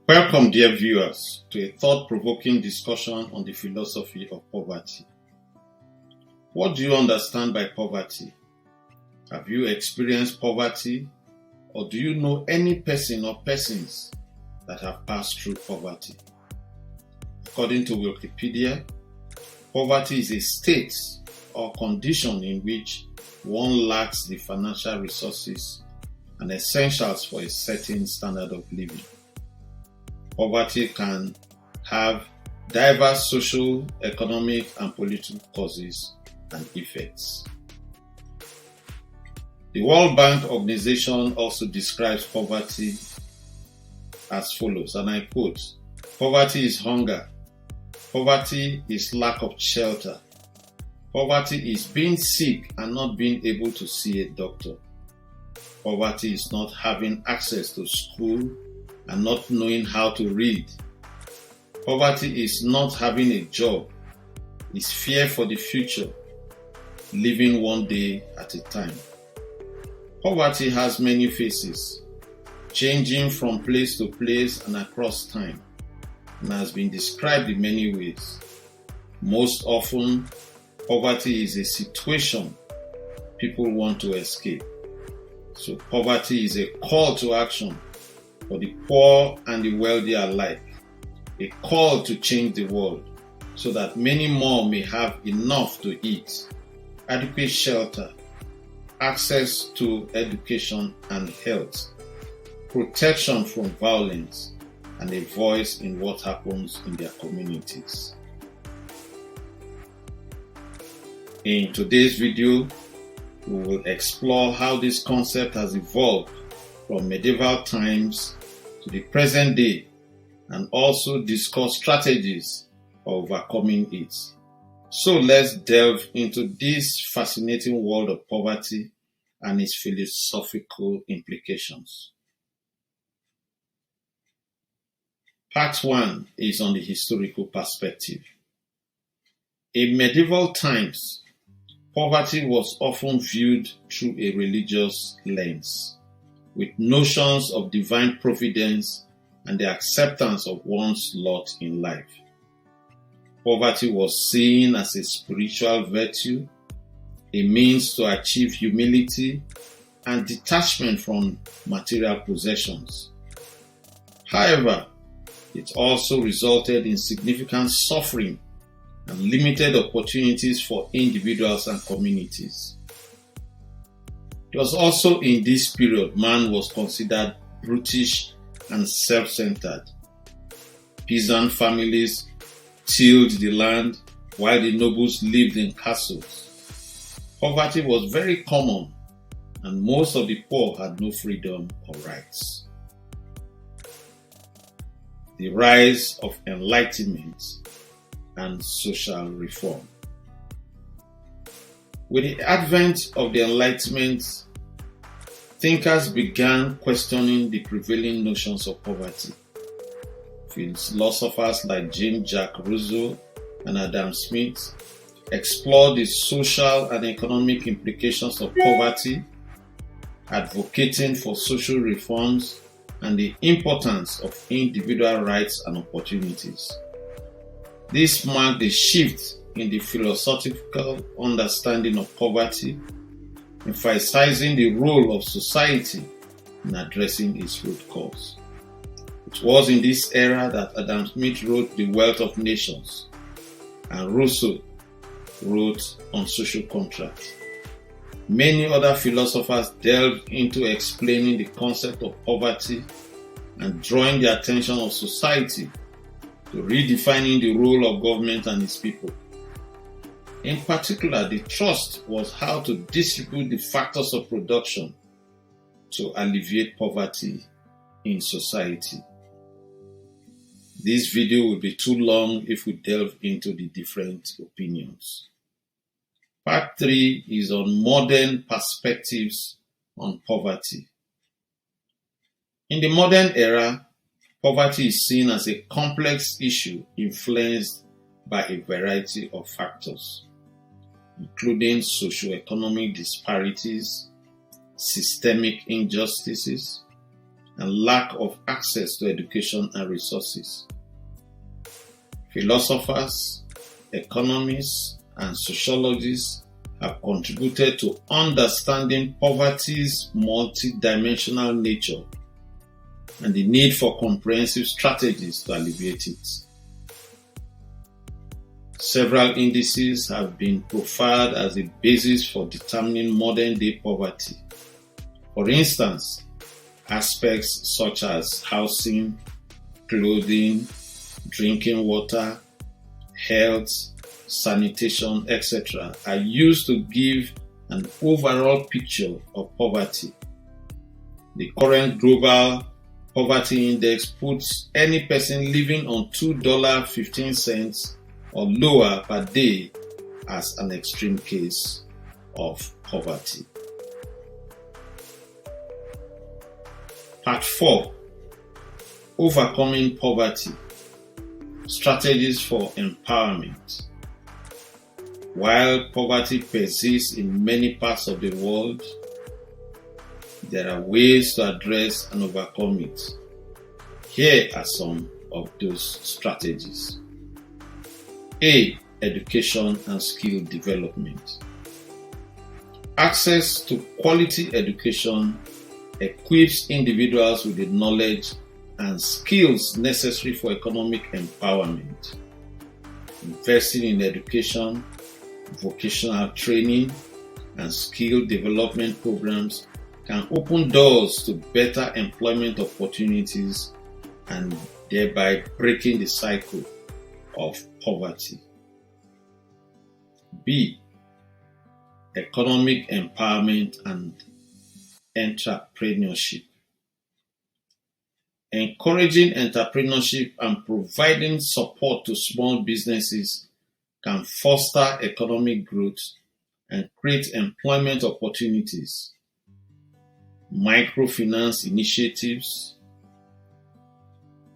Welcome, dear viewers, to a thought-provoking discussion on the philosophy of poverty. What do you understand by poverty? Have you experienced poverty, or do you know any person or persons that have passed through poverty? According to Wikipedia, poverty is a state or condition in which one lacks the financial resources and essentials for a certain standard of living. Poverty can have diverse social, economic, and political causes and effects. The World Bank Organization also describes poverty as follows, and I quote, "Poverty is hunger. Poverty is lack of shelter. Poverty is being sick and not being able to see a doctor. Poverty is not having access to school and not knowing how to read. Poverty is not having a job, is fear for the future, living one day at a time. Poverty has many faces, changing from place to place and across time, and has been described in many ways. Most often, poverty is a situation people want to escape. So poverty is a call to action for the poor and the wealthy alike, a call to change the world so that many more may have enough to eat, adequate shelter, access to education and health, protection from violence, and a voice in what happens in their communities." In today's video, we will explore how this concept has evolved from medieval times to the present day, and also discuss strategies for overcoming it. So let's delve into this fascinating world of poverty and its philosophical implications. Part 1 is on the historical perspective. In medieval times, poverty was often viewed through a religious lens, with notions of divine providence and the acceptance of one's lot in life. Poverty was seen as a spiritual virtue, a means to achieve humility and detachment from material possessions. However, it also resulted in significant suffering and limited opportunities for individuals and communities. It was also in this period man was considered brutish and self-centered. Peasant families tilled the land while the nobles lived in castles. Poverty was very common, and most of the poor had no freedom or rights. The rise of Enlightenment and social reform. With the advent of the Enlightenment, thinkers began questioning the prevailing notions of poverty. Philosophers like James Jack Rousseau and Adam Smith explored the social and economic implications of poverty, advocating for social reforms and the importance of individual rights and opportunities. This marked a shift in the philosophical understanding of poverty, emphasizing the role of society in addressing its root cause. It was in this era that Adam Smith wrote The Wealth of Nations, and Rousseau wrote On Social Contract. Many other philosophers delved into explaining the concept of poverty and drawing the attention of society to redefining the role of government and its people. In particular, the thrust was how to distribute the factors of production to alleviate poverty in society. This video will be too long if we delve into the different opinions. Part 3 is on modern perspectives on poverty. In the modern era, poverty is seen as a complex issue influenced by a variety of factors, including socioeconomic disparities, systemic injustices, and lack of access to education and resources. Philosophers, economists, and sociologists have contributed to understanding poverty's multidimensional nature and the need for comprehensive strategies to alleviate it. Several indices have been profiled as a basis for determining modern-day poverty. For instance, aspects such as housing, clothing, drinking water, health, sanitation, etc. are used to give an overall picture of poverty. The current global poverty index puts any person living on $2.15 or lower per day as an extreme case of poverty. Part 4. Overcoming poverty. Strategies for empowerment. While poverty persists in many parts of the world, there are ways to address and overcome it. Here are some of those strategies. A. Education and skill development. Access to quality education equips individuals with the knowledge and skills necessary for economic empowerment. Investing in education, vocational training, and skill development programs can open doors to better employment opportunities and thereby breaking the cycle of poverty. B. Economic empowerment and entrepreneurship. Encouraging entrepreneurship and providing support to small businesses can foster economic growth and create employment opportunities. Microfinance initiatives,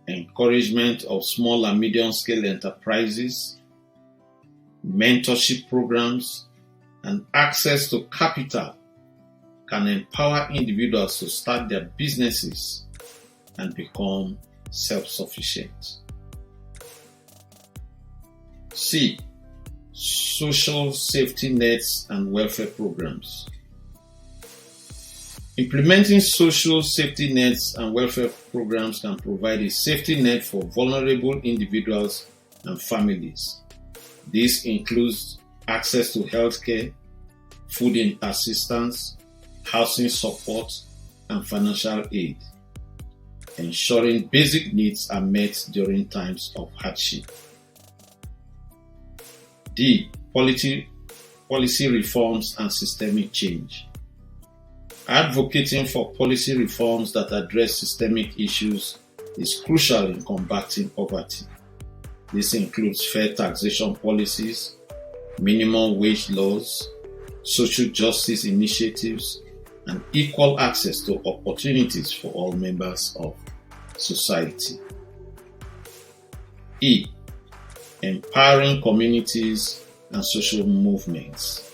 encouragement of small and medium-scale enterprises, mentorship programs, and access to capital can empower individuals to start their businesses and become self-sufficient. C. Social safety nets and welfare programs. Implementing social safety nets and welfare programs can provide a safety net for vulnerable individuals and families. This includes access to healthcare, food assistance, housing support, and financial aid, ensuring basic needs are met during times of hardship. D. Policy reforms and systemic change. Advocating for policy reforms that address systemic issues is crucial in combating poverty. This includes fair taxation policies, minimum wage laws, social justice initiatives, and equal access to opportunities for all members of society. E. Empowering communities and social movements.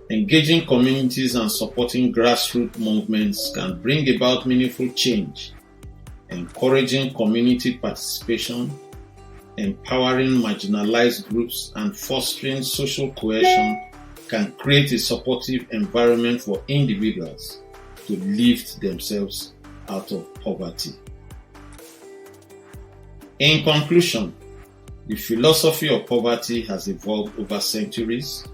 Engaging communities and supporting grassroots movements can bring about meaningful change. Encouraging community participation, empowering marginalized groups, and fostering social cohesion can create a supportive environment for individuals to lift themselves out of poverty. In conclusion, the philosophy of poverty has evolved over centuries,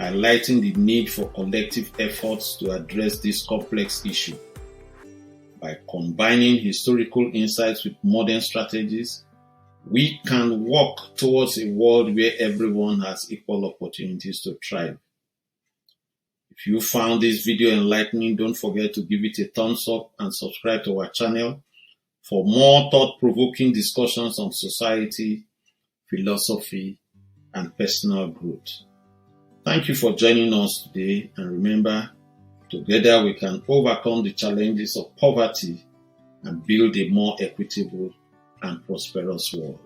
highlighting the need for collective efforts to address this complex issue. By combining historical insights with modern strategies, we can work towards a world where everyone has equal opportunities to thrive. If you found this video enlightening, don't forget to give it a thumbs up and subscribe to our channel for more thought-provoking discussions on society, philosophy, and personal growth. Thank you for joining us today, and remember, together we can overcome the challenges of poverty and build a more equitable and prosperous world.